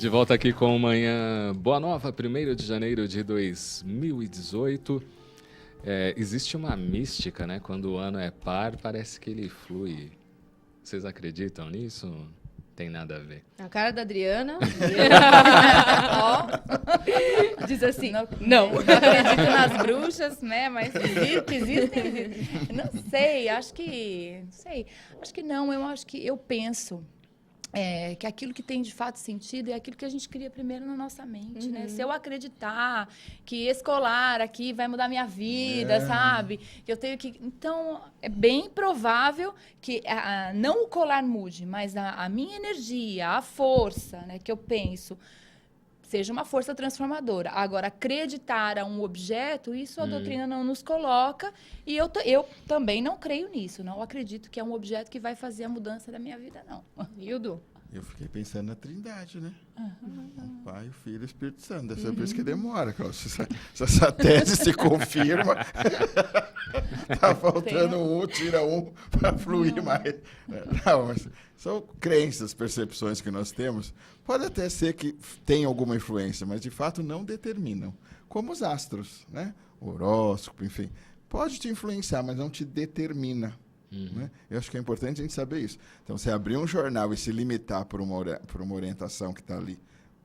De volta aqui com Manhã Boa Nova, 1º de janeiro de 2018. Existe uma mística, né? Quando o ano é par, parece que ele flui. Vocês acreditam nisso? Tem nada a ver. A cara da Adriana. Ó, diz assim, não acredito nas bruxas, né? Mas que existem. Não sei, acho que não. Eu penso que aquilo que tem de fato sentido é aquilo que a gente cria primeiro na nossa mente, né? Se eu acreditar que esse colar aqui vai mudar minha vida, sabe? Que eu tenho que... Então, é bem provável que não o colar mude, mas a minha energia, a força, né, que eu penso, seja uma força transformadora. Agora, acreditar a um objeto, isso a doutrina não nos coloca. E eu também não creio nisso. Não acredito que é um objeto que vai fazer a mudança da minha vida, não. Hildo? Eu fiquei pensando na Trindade, né? O Pai, o Filho e o Espírito Santo. Deve ser por isso que demora, Cláudio. Se essa tese se confirma, tá faltando tira um para fluir mais. Não, mas são crenças, percepções que nós temos. Pode até ser que tenha alguma influência, mas de fato não determinam. Como os astros, né? O horóscopo, enfim. Pode te influenciar, mas não te determina. Né? Eu acho que é importante a gente saber isso. Então, você abrir um jornal e se limitar por uma orientação que está ali,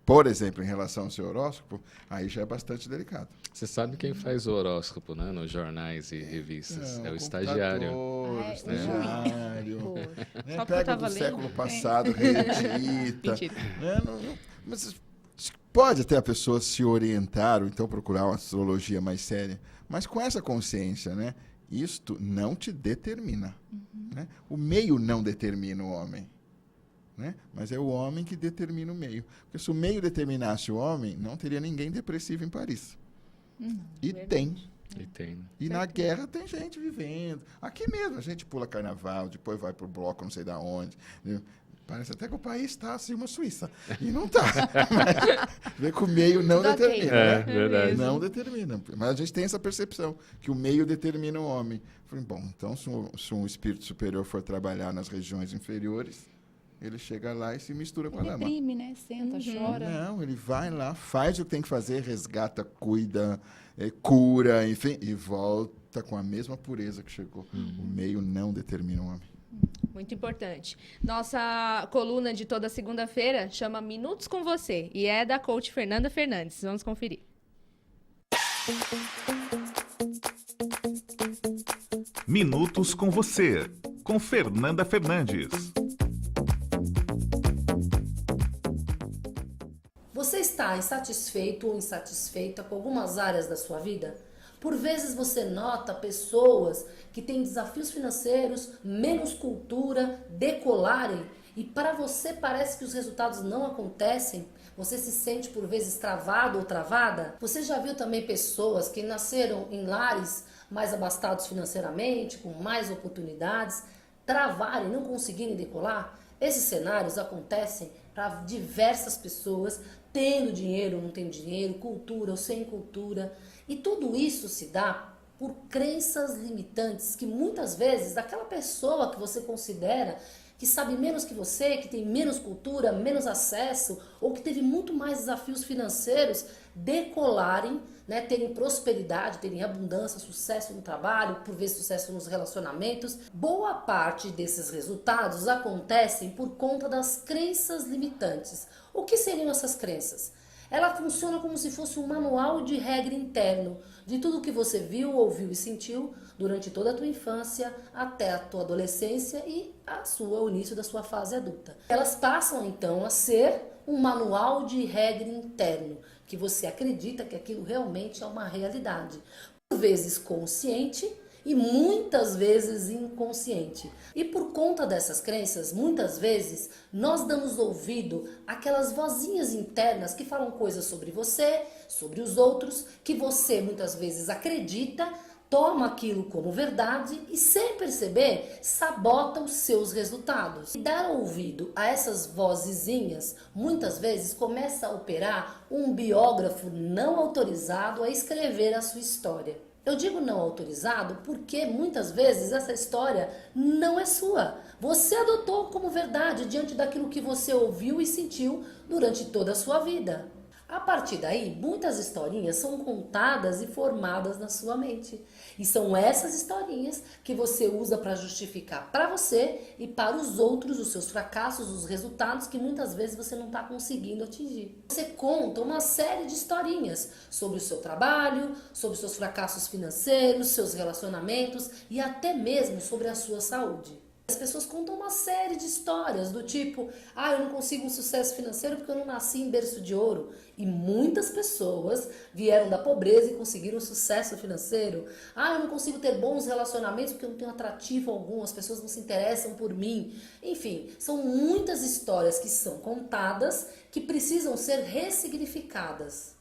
por exemplo, em relação ao seu horóscopo, aí já é bastante delicado. Você sabe quem faz o horóscopo, né? Nos jornais e revistas? É o estagiário. O estagiário. Né? Pega do século passado, reedita. Mas pode até a pessoa se orientar ou então procurar uma astrologia mais séria, mas com essa consciência, né? Isto não te determina. Né? O meio não determina o homem. Né? Mas é o homem que determina o meio. Porque se o meio determinasse o homem, não teria ninguém depressivo em Paris. E tem. E na guerra tem gente vivendo. Aqui mesmo, a gente pula carnaval, depois vai pro bloco não sei da onde. Parece até que o país está assim, uma Suíça. E não está. Vê que o meio não determina. Né? Verdade. Não determina. Mas a gente tem essa percepção, que o meio determina o homem. Falei, bom, então se um espírito superior for trabalhar nas regiões inferiores, ele chega lá e se mistura com a lama. Ele deprime, né? Senta, chora. Não, ele vai lá, faz o que tem que fazer, resgata, cuida, cura, enfim, e volta com a mesma pureza que chegou. O meio não determina o homem. Muito importante. Nossa coluna de toda segunda-feira chama Minutos com Você e é da coach Fernanda Fernandes. Vamos conferir. Minutos com Você, com Fernanda Fernandes. Você está insatisfeito ou insatisfeita com algumas áreas da sua vida? Por vezes você nota pessoas que têm desafios financeiros, menos cultura, decolarem, e para você parece que os resultados não acontecem? Você se sente por vezes travado ou travada? Você já viu também pessoas que nasceram em lares mais abastados financeiramente, com mais oportunidades, travarem, não conseguirem decolar? Esses cenários acontecem para diversas pessoas, tendo dinheiro, não tendo dinheiro, cultura ou sem cultura. E tudo isso se dá por crenças limitantes que muitas vezes daquela pessoa que você considera que sabe menos que você, que tem menos cultura, menos acesso ou que teve muito mais desafios financeiros, decolarem, né, terem prosperidade, terem abundância, sucesso no trabalho, por vezes sucesso nos relacionamentos. Boa parte desses resultados acontecem por conta das crenças limitantes. O que seriam essas crenças? Ela funciona como se fosse um manual de regra interno de tudo que você viu, ouviu e sentiu durante toda a tua infância até a tua adolescência e o início da sua fase adulta. Elas passam então a ser um manual de regra interno, que você acredita que aquilo realmente é uma realidade. Por vezes consciente e muitas vezes inconsciente. E por conta dessas crenças, muitas vezes nós damos ouvido àquelas vozinhas internas que falam coisas sobre você, sobre os outros, que você muitas vezes acredita, toma aquilo como verdade e, sem perceber, sabota os seus resultados. E dar ouvido a essas vozezinhas, muitas vezes começa a operar um biógrafo não autorizado a escrever a sua história. Eu digo não autorizado porque muitas vezes essa história não é sua. Você adotou como verdade diante daquilo que você ouviu e sentiu durante toda a sua vida. A partir daí, muitas historinhas são contadas e formadas na sua mente. E são essas historinhas que você usa para justificar para você e para os outros os seus fracassos, os resultados que muitas vezes você não está conseguindo atingir. Você conta uma série de historinhas sobre o seu trabalho, sobre os seus fracassos financeiros, seus relacionamentos e até mesmo sobre a sua saúde. As pessoas contam uma série de histórias do tipo, eu não consigo um sucesso financeiro porque eu não nasci em berço de ouro. E muitas pessoas vieram da pobreza e conseguiram sucesso financeiro. Eu não consigo ter bons relacionamentos porque eu não tenho atrativo algum, as pessoas não se interessam por mim. Enfim, são muitas histórias que são contadas que precisam ser ressignificadas.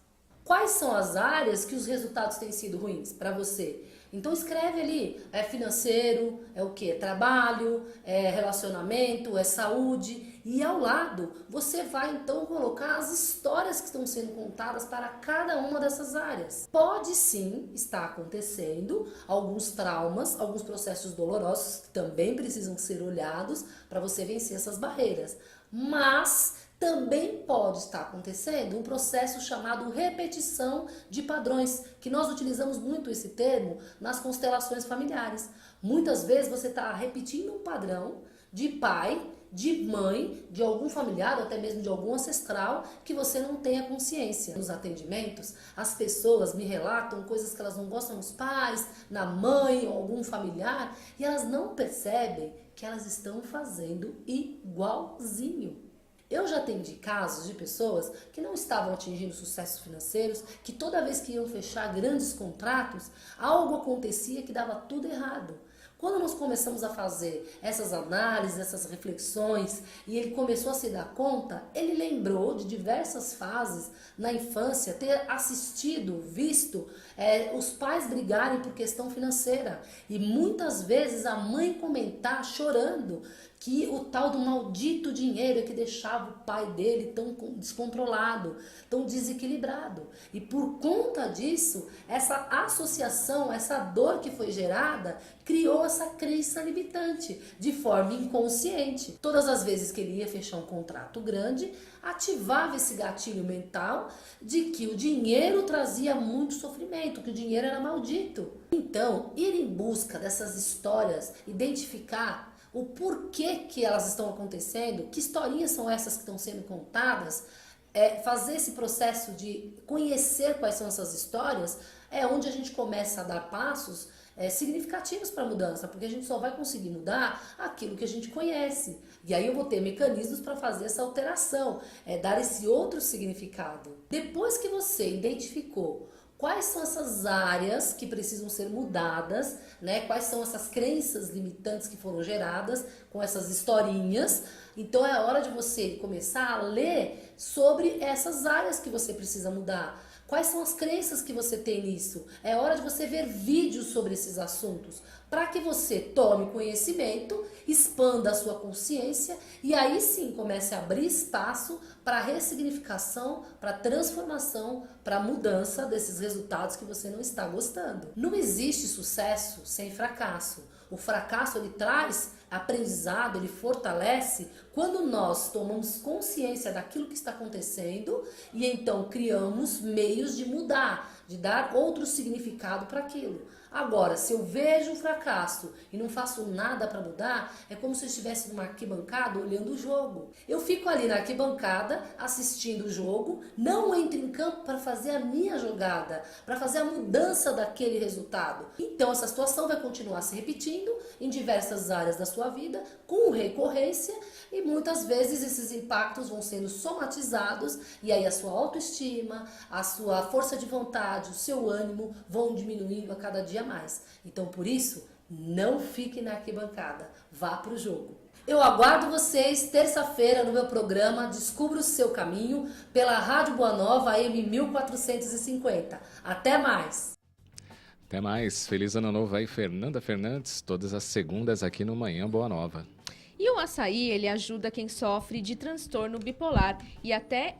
Quais são as áreas que os resultados têm sido ruins para você? Então escreve ali, é financeiro, é o quê? Trabalho, é relacionamento, é saúde. E ao lado, você vai então colocar as histórias que estão sendo contadas para cada uma dessas áreas. Pode sim estar acontecendo alguns traumas, alguns processos dolorosos que também precisam ser olhados para você vencer essas barreiras. Mas também pode estar acontecendo um processo chamado repetição de padrões, que nós utilizamos muito esse termo nas constelações familiares. Muitas vezes você está repetindo um padrão de pai, de mãe, de algum familiar ou até mesmo de algum ancestral que você não tenha consciência. Nos atendimentos, as pessoas me relatam coisas que elas não gostam nos pais, na mãe ou algum familiar e elas não percebem que elas estão fazendo igualzinho. Eu já atendi casos de pessoas que não estavam atingindo sucessos financeiros, que toda vez que iam fechar grandes contratos, algo acontecia que dava tudo errado. Quando nós começamos a fazer essas análises, essas reflexões, e ele começou a se dar conta, ele lembrou de diversas fases na infância, ter assistido, visto os pais brigarem por questão financeira. E muitas vezes a mãe comentar, chorando, que o tal do maldito dinheiro é que deixava o pai dele tão descontrolado, tão desequilibrado. E por conta disso, essa associação, essa dor que foi gerada, criou essa crença limitante, de forma inconsciente. Todas as vezes que ele ia fechar um contrato grande, ativava esse gatilho mental de que o dinheiro trazia muito sofrimento, que o dinheiro era maldito. Então, ir em busca dessas histórias, identificar o porquê que elas estão acontecendo, que historinhas são essas que estão sendo contadas, fazer esse processo de conhecer quais são essas histórias, é onde a gente começa a dar passos significativos para a mudança, porque a gente só vai conseguir mudar aquilo que a gente conhece. E aí eu vou ter mecanismos para fazer essa alteração, dar esse outro significado. Depois que você identificou quais são essas áreas que precisam ser mudadas, né? Quais são essas crenças limitantes que foram geradas com essas historinhas? Então é hora de você começar a ler sobre essas áreas que você precisa mudar. Quais são as crenças que você tem nisso? É hora de você ver vídeos sobre esses assuntos, para que você tome conhecimento, expanda a sua consciência e aí sim comece a abrir espaço para a ressignificação, para a transformação, para a mudança desses resultados que você não está gostando. Não existe sucesso sem fracasso. O fracasso ele traz aprendizado, ele fortalece quando nós tomamos consciência daquilo que está acontecendo e então criamos meios de mudar, de dar outro significado para aquilo. Agora, se eu vejo um fracasso e não faço nada para mudar, é como se eu estivesse numa arquibancada olhando o jogo. Eu fico ali na arquibancada assistindo o jogo, não entro em campo para fazer a minha jogada, para fazer a mudança daquele resultado. Então, essa situação vai continuar se repetindo em diversas áreas da sua vida, com recorrência, e muitas vezes esses impactos vão sendo somatizados e aí a sua autoestima, a sua força de vontade, o seu ânimo vão diminuindo a cada dia mais. Então, por isso, não fique na arquibancada, vá para o jogo. Eu aguardo vocês terça-feira no meu programa Descubra o Seu Caminho pela Rádio Boa Nova AM 1450. Até mais! Até mais. Feliz Ano Novo aí, Fernanda Fernandes, todas as segundas aqui no Manhã Boa Nova. E o açaí, ele ajuda quem sofre de transtorno bipolar e até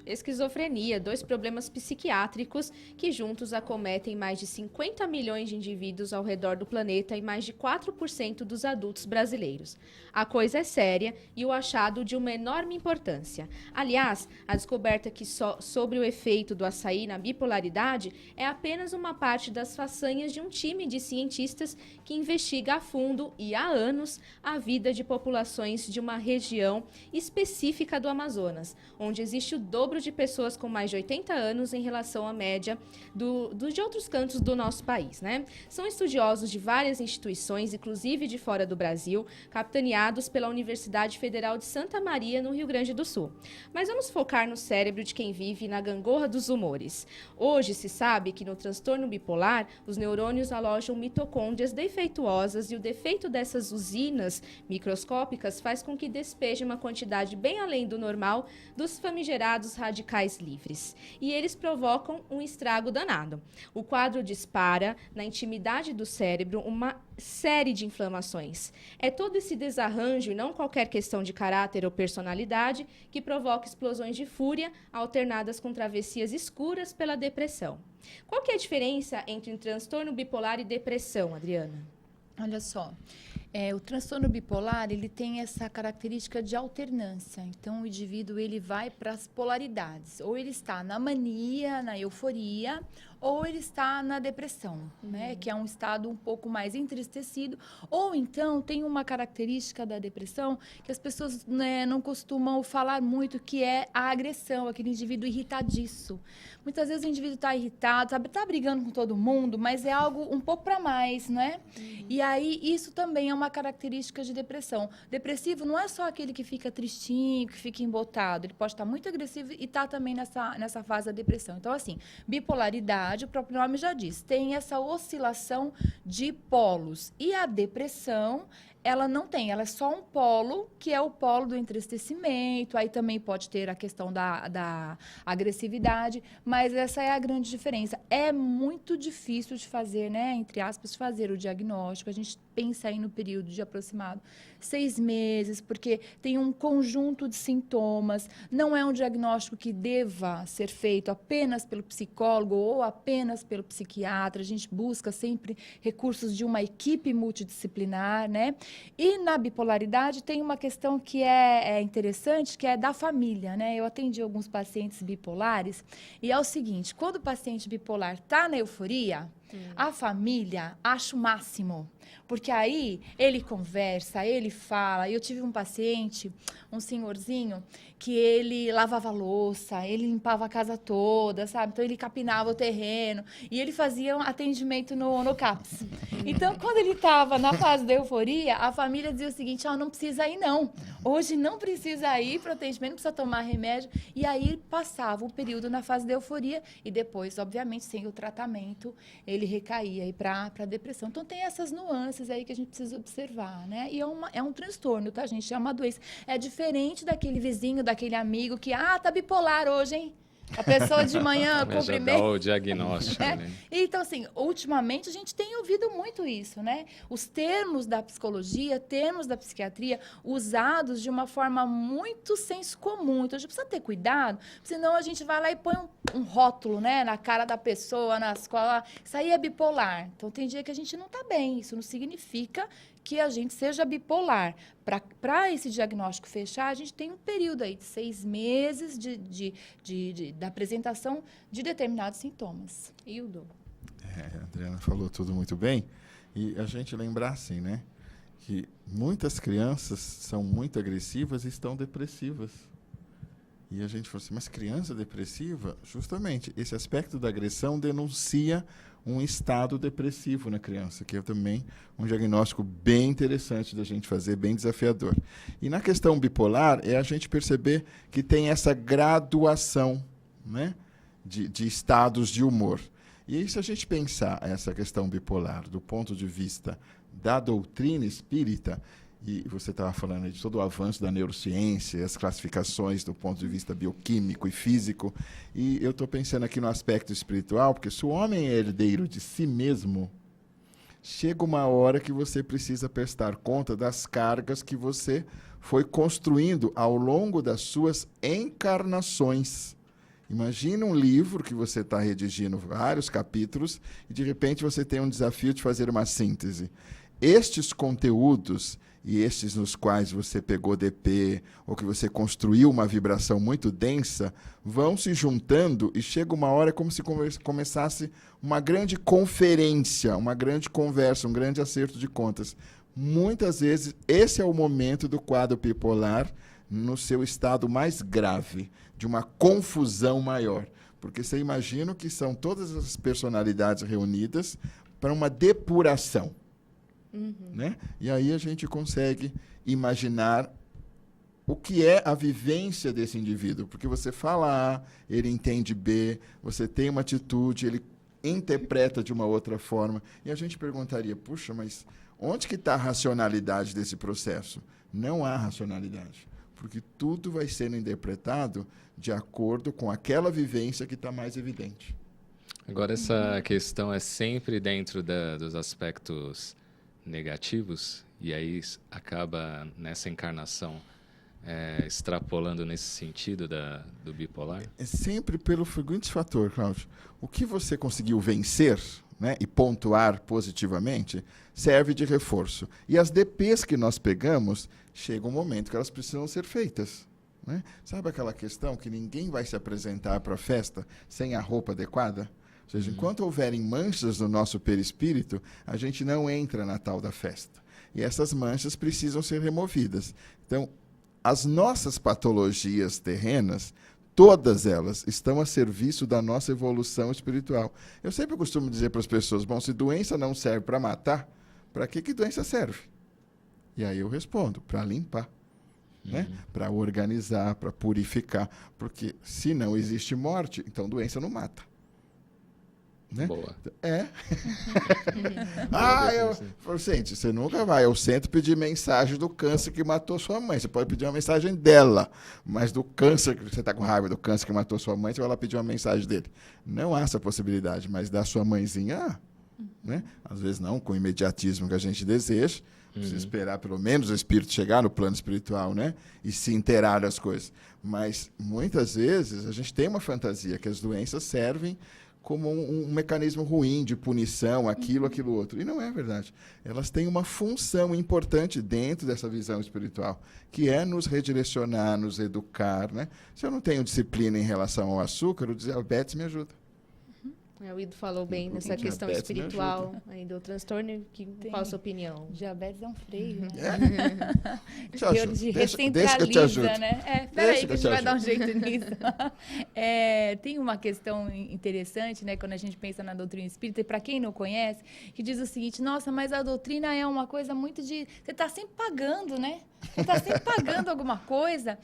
esquizofrenia, 2 problemas psiquiátricos que juntos acometem mais de 50 milhões de indivíduos ao redor do planeta e mais de 4% dos adultos brasileiros. A coisa é séria e o achado de uma enorme importância. Aliás, a descoberta sobre o efeito do açaí na bipolaridade é apenas uma parte das façanhas de um time de cientistas que investiga a fundo e há anos a vida de populações de uma região específica do Amazonas, onde existe o dobro de pessoas com mais de 80 anos em relação à média de outros cantos do nosso país, né? São estudiosos de várias instituições, inclusive de fora do Brasil, capitaneados pela Universidade Federal de Santa Maria, no Rio Grande do Sul. Mas vamos focar no cérebro de quem vive na gangorra dos humores. Hoje se sabe que no transtorno bipolar, os neurônios alojam mitocôndrias defeituosas e o defeito dessas usinas microscópicas faz com que despeje uma quantidade bem além do normal dos famigerados radicais livres. E eles provocam um estrago danado. O quadro dispara, na intimidade do cérebro, uma série de inflamações. É todo esse desarranjo e não qualquer questão de caráter ou personalidade que provoca explosões de fúria alternadas com travessias escuras pela depressão. Qual que é a diferença entre um transtorno bipolar e depressão, Adriana? Olha só, o transtorno bipolar, ele tem essa característica de alternância. Então, o indivíduo, ele vai para as polaridades. Ou ele está na mania, na euforia, ou ele está na depressão, né? Que é um estado um pouco mais entristecido. Ou, então, tem uma característica da depressão que as pessoas, né, não costumam falar muito, que é a agressão, aquele indivíduo irritadiço. Muitas vezes o indivíduo está irritado, está brigando com todo mundo, mas é algo um pouco para mais, né? E aí, isso também é uma característica de depressão. Depressivo não é só aquele que fica tristinho, que fica embotado. Ele pode estar muito agressivo e está também nessa fase da depressão. Então, assim, bipolaridade, o próprio nome já diz, tem essa oscilação de polos. E a depressão, ela não tem, ela é só um polo, que é o polo do entristecimento, aí também pode ter a questão da agressividade, mas essa é a grande diferença. É muito difícil de fazer, né, entre aspas, fazer o diagnóstico. A gente pensa aí no período de aproximado 6 meses, porque tem um conjunto de sintomas, não é um diagnóstico que deva ser feito apenas pelo psicólogo ou apenas pelo psiquiatra. A gente busca sempre recursos de uma equipe multidisciplinar, né? E na bipolaridade tem uma questão que é interessante, que é da família, né? Eu atendi alguns pacientes bipolares e é o seguinte, quando o paciente bipolar está na euforia, a família acha o máximo, porque aí ele conversa, ele fala. Eu tive um paciente, um senhorzinho, que ele lavava louça, ele limpava a casa toda, sabe? Então, ele capinava o terreno e ele fazia um atendimento no CAPS. Então, quando ele estava na fase da euforia, a família dizia o seguinte, não precisa ir não. Hoje não precisa ir para o atendimento, não precisa tomar remédio. E aí passava o período na fase da euforia e depois, obviamente, sem o tratamento, ele recaía aí para a depressão. Então, tem essas nuances aí que a gente precisa observar, né? E é um transtorno, tá, gente? É uma doença. É diferente daquele vizinho, daquele amigo que, tá bipolar hoje, hein? A pessoa de manhã cumprimenta. Já dá o diagnóstico, né? Então, assim, ultimamente a gente tem ouvido muito isso, né? Os termos da psicologia, termos da psiquiatria, usados de uma forma muito senso comum. Então, a gente precisa ter cuidado, senão a gente vai lá e põe um rótulo, né? Na cara da pessoa, na escola. Isso aí é bipolar. Então, tem dia que a gente não está bem. Isso não significa que a gente seja bipolar. Para esse diagnóstico fechar, a gente tem um período aí de 6 meses da apresentação de determinados sintomas. Hildo? A Adriana falou tudo muito bem. E a gente lembrar assim, né? Que muitas crianças são muito agressivas e estão depressivas. E a gente falou assim, mas criança depressiva? Justamente, esse aspecto da agressão denuncia um estado depressivo na criança, que é também um diagnóstico bem interessante da gente fazer, bem desafiador. E na questão bipolar, é a gente perceber que tem essa graduação, né, de estados de humor. E aí, se a gente pensar essa questão bipolar do ponto de vista da doutrina espírita, e você estava falando aí de todo o avanço da neurociência, as classificações do ponto de vista bioquímico e físico, e eu estou pensando aqui no aspecto espiritual, porque se o homem é herdeiro de si mesmo, chega uma hora que você precisa prestar conta das cargas que você foi construindo ao longo das suas encarnações. Imagina um livro que você está redigindo vários capítulos e, de repente, você tem um desafio de fazer uma síntese. Estes conteúdos e estes nos quais você pegou DP ou que você construiu uma vibração muito densa, vão se juntando e chega uma hora como se começasse uma grande conferência, uma grande conversa, um grande acerto de contas. Muitas vezes, esse é o momento do quadro bipolar no seu estado mais grave, de uma confusão maior. Porque você imagina que são todas as personalidades reunidas para uma depuração. Né? E aí a gente consegue imaginar o que é a vivência desse indivíduo. Porque você fala A, ele entende B, você tem uma atitude, ele interpreta de uma outra forma. E a gente perguntaria, puxa, mas onde que está a racionalidade desse processo? Não há racionalidade. Porque tudo vai sendo interpretado de acordo com aquela vivência que está mais evidente. Agora, essa questão é sempre dentro dos aspectos negativos, e aí acaba nessa encarnação extrapolando nesse sentido do bipolar? É sempre pelo seguinte fator, Cláudio. O que você conseguiu vencer, né, e pontuar positivamente, serve de reforço. E as DPs que nós pegamos, chega um momento que elas precisam ser feitas. Né? Sabe aquela questão que ninguém vai se apresentar para a festa sem a roupa adequada? Ou seja, enquanto houverem manchas no nosso perispírito, a gente não entra na tal da festa. E essas manchas precisam ser removidas. Então, as nossas patologias terrenas, todas elas estão a serviço da nossa evolução espiritual. Eu sempre costumo dizer para as pessoas, bom, se doença não serve para matar, para que doença serve? E aí eu respondo, para limpar. Né? Para organizar, para purificar. Porque se não existe morte, então doença não mata. Né? Boa. Eu falo, gente, você nunca vai ao centro pedir mensagem do câncer que matou sua mãe. Você pode pedir uma mensagem dela, mas do câncer, que você está com raiva do câncer que matou sua mãe, você vai lá pedir uma mensagem dele. Não há essa possibilidade, mas da sua mãezinha, né? Às vezes não, com o imediatismo que a gente deseja. Precisa esperar pelo menos o espírito chegar no plano espiritual, né? E se inteirar das coisas. Mas muitas vezes a gente tem uma fantasia que as doenças servem como um mecanismo ruim de punição, aquilo, outro. E não é verdade. Elas têm uma função importante dentro dessa visão espiritual, que é nos redirecionar, nos educar. Né? Se eu não tenho disciplina em relação ao açúcar, o diabetes me ajuda. O Ido falou bem nessa questão espiritual aí do transtorno. Qual a sua opinião? Diabetes é um freio, né? Te ajudo. Deixa que eu te ajudo. Né? Peraí que a gente vai dar um jeito nisso. Tem uma questão interessante, né, quando a gente pensa na doutrina espírita, e para quem não conhece, que diz o seguinte, nossa, mas a doutrina é uma coisa muito de... Você está sempre pagando, né? Você está sempre pagando alguma coisa.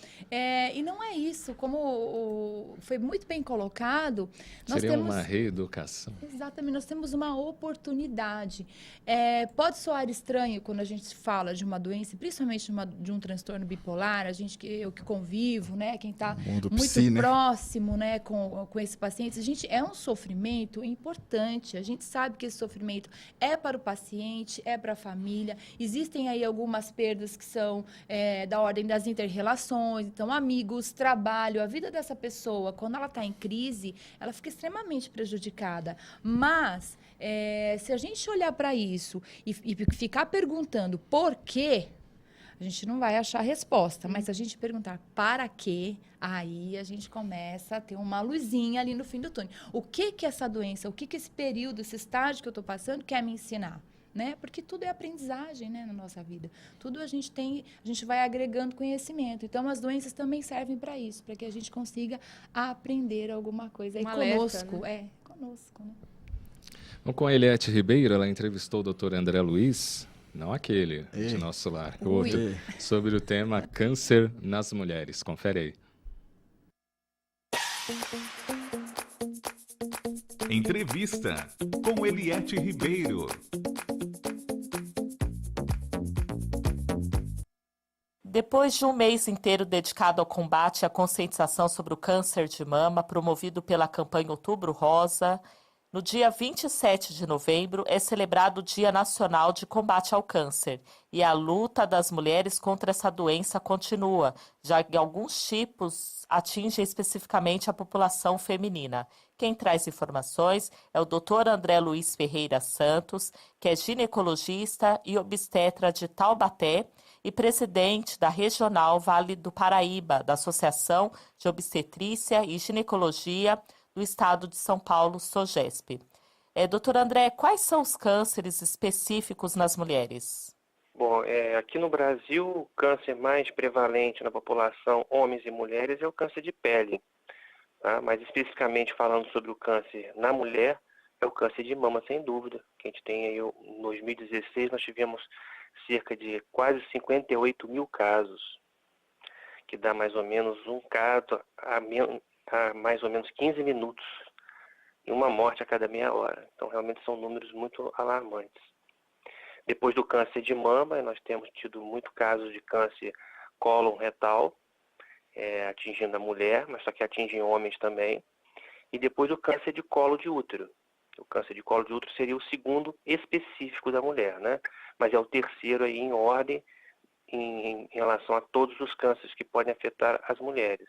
E não é isso. Como foi muito bem colocado... Seria uma reeducação. Exatamente, nós temos uma oportunidade. Pode soar estranho quando a gente fala de uma doença, principalmente de um transtorno bipolar, eu que convivo, né, quem está muito próximo, né, com esse paciente, é um sofrimento importante. A gente sabe que esse sofrimento é para o paciente, é para a família. Existem aí algumas perdas que são da ordem das inter-relações, então amigos, trabalho, a vida dessa pessoa, quando ela está em crise, ela fica extremamente prejudicada. Mas, se a gente olhar para isso e ficar perguntando por quê, a gente não vai achar resposta. Mas se a gente perguntar para quê, aí a gente começa a ter uma luzinha ali no fim do túnel. O que essa doença, o que esse período, esse estágio que eu estou passando quer me ensinar? Né? Porque tudo é aprendizagem, né, na nossa vida. Tudo a gente vai agregando conhecimento. Então, as doenças também servem para isso, para que a gente consiga aprender alguma coisa. Conosco, né? Conosco, né? Vamos com a Eliette Ribeiro, ela entrevistou o Dr. André Luiz, não aquele de nosso lar, o outro, sobre o tema câncer nas mulheres. Confere aí. Entrevista com Eliette Ribeiro. Depois de um mês inteiro dedicado ao combate e à conscientização sobre o câncer de mama, promovido pela campanha Outubro Rosa, No dia 27 de novembro é celebrado o Dia Nacional de Combate ao Câncer e a luta das mulheres contra essa doença continua, já que alguns tipos atingem especificamente a população feminina. Quem traz informações é o Dr. André Luiz Ferreira Santos, que é ginecologista e obstetra de Taubaté e presidente da Regional Vale do Paraíba, da Associação de Obstetrícia e Ginecologia do Estado de São Paulo, SOGESP. Doutor André, quais são os cânceres específicos nas mulheres? Bom, aqui no Brasil, o câncer mais prevalente na população, homens e mulheres, é o câncer de pele. Tá? Mas especificamente falando sobre o câncer na mulher, é o câncer de mama, sem dúvida. Que a gente tem aí, em 2016, nós tivemos cerca de quase 58 mil casos, que dá mais ou menos um caso a mais ou menos 15 minutos e uma morte a cada meia hora. Então, realmente são números muito alarmantes. Depois do câncer de mama, nós temos tido muitos casos de câncer cólon retal, atingindo a mulher, mas só que atingem homens também. E depois o câncer de colo de útero. O câncer de colo de útero seria o segundo específico da mulher, né? Mas é o terceiro aí em ordem em relação a todos os cânceres que podem afetar as mulheres.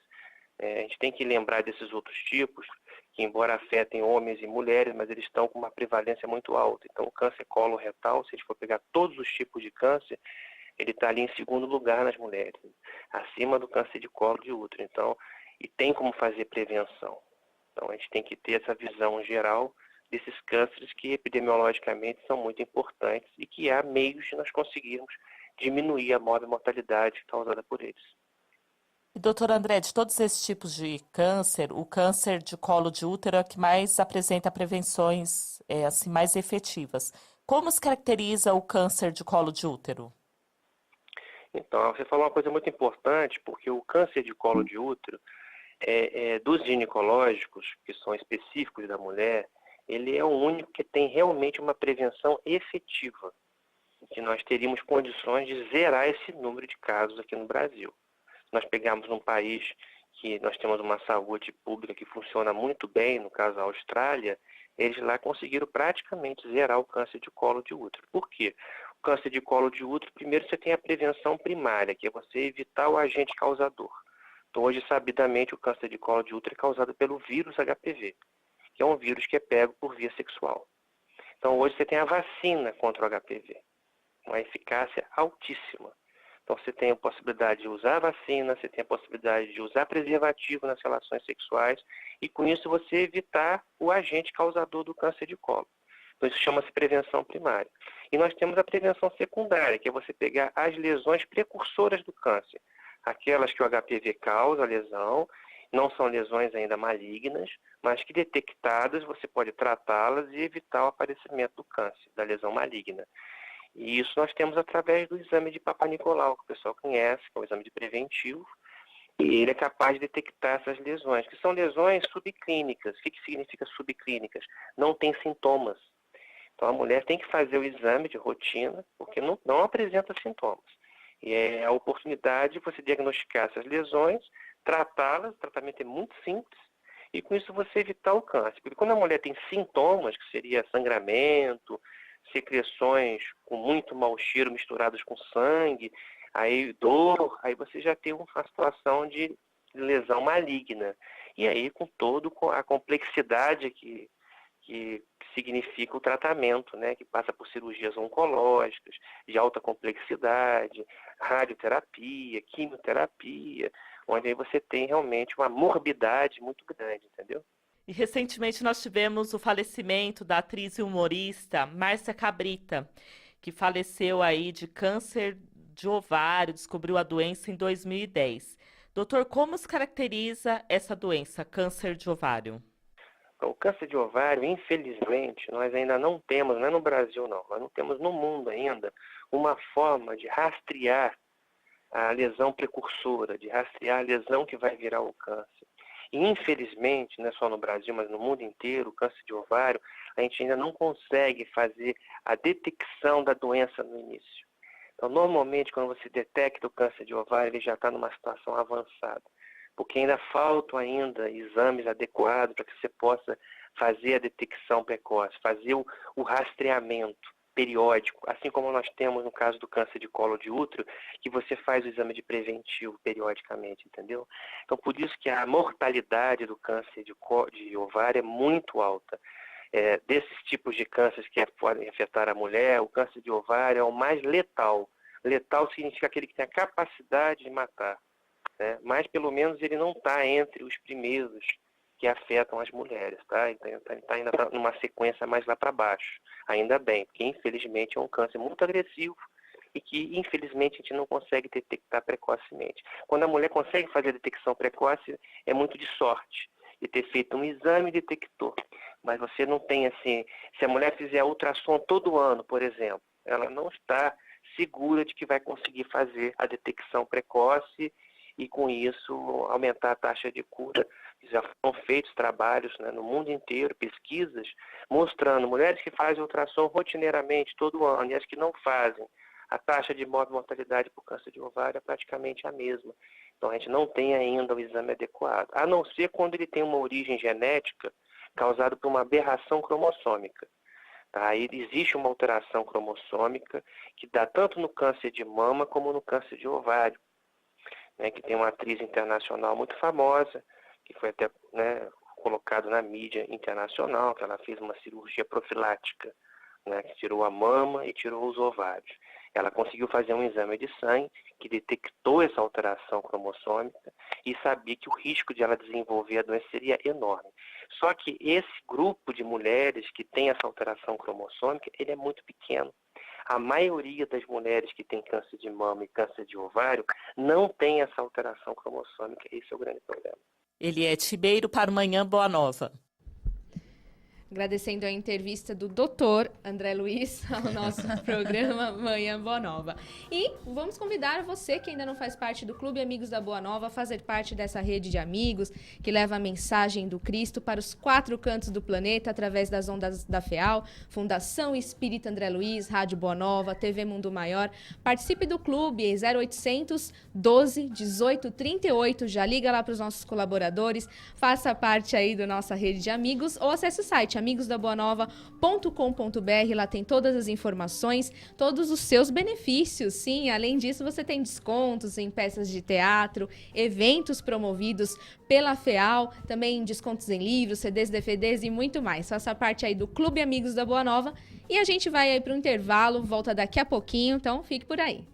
A gente tem que lembrar desses outros tipos, que embora afetem homens e mulheres, mas eles estão com uma prevalência muito alta. Então, o câncer coloretal, se a gente for pegar todos os tipos de câncer, ele está ali em segundo lugar nas mulheres, acima do câncer de colo de útero. Então, e tem como fazer prevenção. Então, a gente tem que ter essa visão geral desses cânceres que epidemiologicamente são muito importantes e que há meios de nós conseguirmos diminuir a mortalidade causada por eles. E, doutor André, de todos esses tipos de câncer, o câncer de colo de útero é o que mais apresenta prevenções assim, mais efetivas. Como se caracteriza o câncer de colo de útero? Então, você falou uma coisa muito importante, porque o câncer de colo de útero, dos ginecológicos, que são específicos da mulher, ele é o único que tem realmente uma prevenção efetiva, que nós teríamos condições de zerar esse número de casos aqui no Brasil. Nós pegamos um país que nós temos uma saúde pública que funciona muito bem, no caso a Austrália, eles lá conseguiram praticamente zerar o câncer de colo de útero. Por quê? O câncer de colo de útero, primeiro você tem a prevenção primária, que é você evitar o agente causador. Então hoje, sabidamente, o câncer de colo de útero é causado pelo vírus HPV, que é um vírus que é pego por via sexual. Então hoje você tem a vacina contra o HPV, uma eficácia altíssima. Então você tem a possibilidade de usar a vacina, você tem a possibilidade de usar preservativo nas relações sexuais e com isso você evitar o agente causador do câncer de colo. Então isso chama-se prevenção primária. E nós temos a prevenção secundária, que é você pegar as lesões precursoras do câncer. Aquelas que o HPV causa a lesão, não são lesões ainda malignas, mas que detectadas você pode tratá-las e evitar o aparecimento do câncer, da lesão maligna. E isso nós temos através do exame de Papa Nicolau, que o pessoal conhece, que é um exame de preventivo, e ele é capaz de detectar essas lesões, que são lesões subclínicas. O que significa subclínicas? Não tem sintomas. Então a mulher tem que fazer o exame de rotina, porque não apresenta sintomas. E é a oportunidade de você diagnosticar essas lesões, tratá-las, o tratamento é muito simples, e com isso você evitar o câncer. Porque quando a mulher tem sintomas, que seria sangramento, secreções com muito mau cheiro misturadas com sangue, aí dor, aí você já tem uma situação de lesão maligna. E aí com a complexidade que significa o tratamento, né, que passa por cirurgias oncológicas, de alta complexidade, radioterapia, quimioterapia, onde aí você tem realmente uma morbidade muito grande, entendeu? E recentemente nós tivemos o falecimento da atriz e humorista Márcia Cabrita, que faleceu aí de câncer de ovário, descobriu a doença em 2010. Doutor, como se caracteriza essa doença, câncer de ovário? O câncer de ovário, infelizmente, nós ainda não temos, não é no Brasil não, nós não temos no mundo ainda uma forma de rastrear a lesão precursora, de rastrear a lesão que vai virar o câncer. E, infelizmente, não é só no Brasil, mas no mundo inteiro, o câncer de ovário, a gente ainda não consegue fazer a detecção da doença no início. Então, normalmente, quando você detecta o câncer de ovário, ele já está numa situação avançada, porque ainda faltam exames adequados para que você possa fazer a detecção precoce, fazer o rastreamento periódico, assim como nós temos no caso do câncer de colo de útero, que você faz o exame de preventivo periodicamente, entendeu? Então, por isso que a mortalidade do câncer de ovário é muito alta. Desses tipos de cânceres que podem afetar a mulher, o câncer de ovário é o mais letal. Letal significa aquele que tem a capacidade de matar, né? Mas, pelo menos, ele não está entre os primeiros que afetam as mulheres, tá? Então, está ainda numa sequência mais lá para baixo. Ainda bem, porque infelizmente é um câncer muito agressivo e que infelizmente a gente não consegue detectar precocemente. Quando a mulher consegue fazer a detecção precoce, é muito de sorte de ter feito um exame detector. Mas você não tem assim, se a mulher fizer ultrassom todo ano, por exemplo, ela não está segura de que vai conseguir fazer a detecção precoce e com isso aumentar a taxa de cura. Já foram feitos trabalhos, né, no mundo inteiro, pesquisas, mostrando mulheres que fazem ultrassom rotineiramente todo ano e as que não fazem, a taxa de mortalidade por câncer de ovário é praticamente a mesma. Então a gente não tem ainda o exame adequado, a não ser quando ele tem uma origem genética causada por uma aberração cromossômica. Tá? Aí existe uma alteração cromossômica que dá tanto no câncer de mama como no câncer de ovário, né, que tem uma atriz internacional muito famosa, que foi até, né, colocado na mídia internacional, que ela fez uma cirurgia profilática, né, que tirou a mama e tirou os ovários. Ela conseguiu fazer um exame de sangue que detectou essa alteração cromossômica e sabia que o risco de ela desenvolver a doença seria enorme. Só que esse grupo de mulheres que tem essa alteração cromossômica, ele é muito pequeno. A maioria das mulheres que tem câncer de mama e câncer de ovário não tem essa alteração cromossômica. Esse é o grande problema. Eliette Ribeiro para o Manhã Boa Nova. Agradecendo a entrevista do Dr. André Luiz ao nosso programa Manhã Boa Nova. E vamos convidar você que ainda não faz parte do Clube Amigos da Boa Nova a fazer parte dessa rede de amigos que leva a mensagem do Cristo para os 4 cantos do planeta através das ondas da FEAL, Fundação Espírita André Luiz, Rádio Boa Nova, TV Mundo Maior. Participe do clube em 0800 12 18 38. Já liga lá para os nossos colaboradores, faça parte aí da nossa rede de amigos ou acesse o site amigosdaboanova.com.br, lá tem todas as informações, todos os seus benefícios, sim, além disso você tem descontos em peças de teatro, eventos promovidos pela FEAL, também descontos em livros, CDs, DVDs e muito mais. Faça parte aí do Clube Amigos da Boa Nova e a gente vai aí para o intervalo, volta daqui a pouquinho, então fique por aí.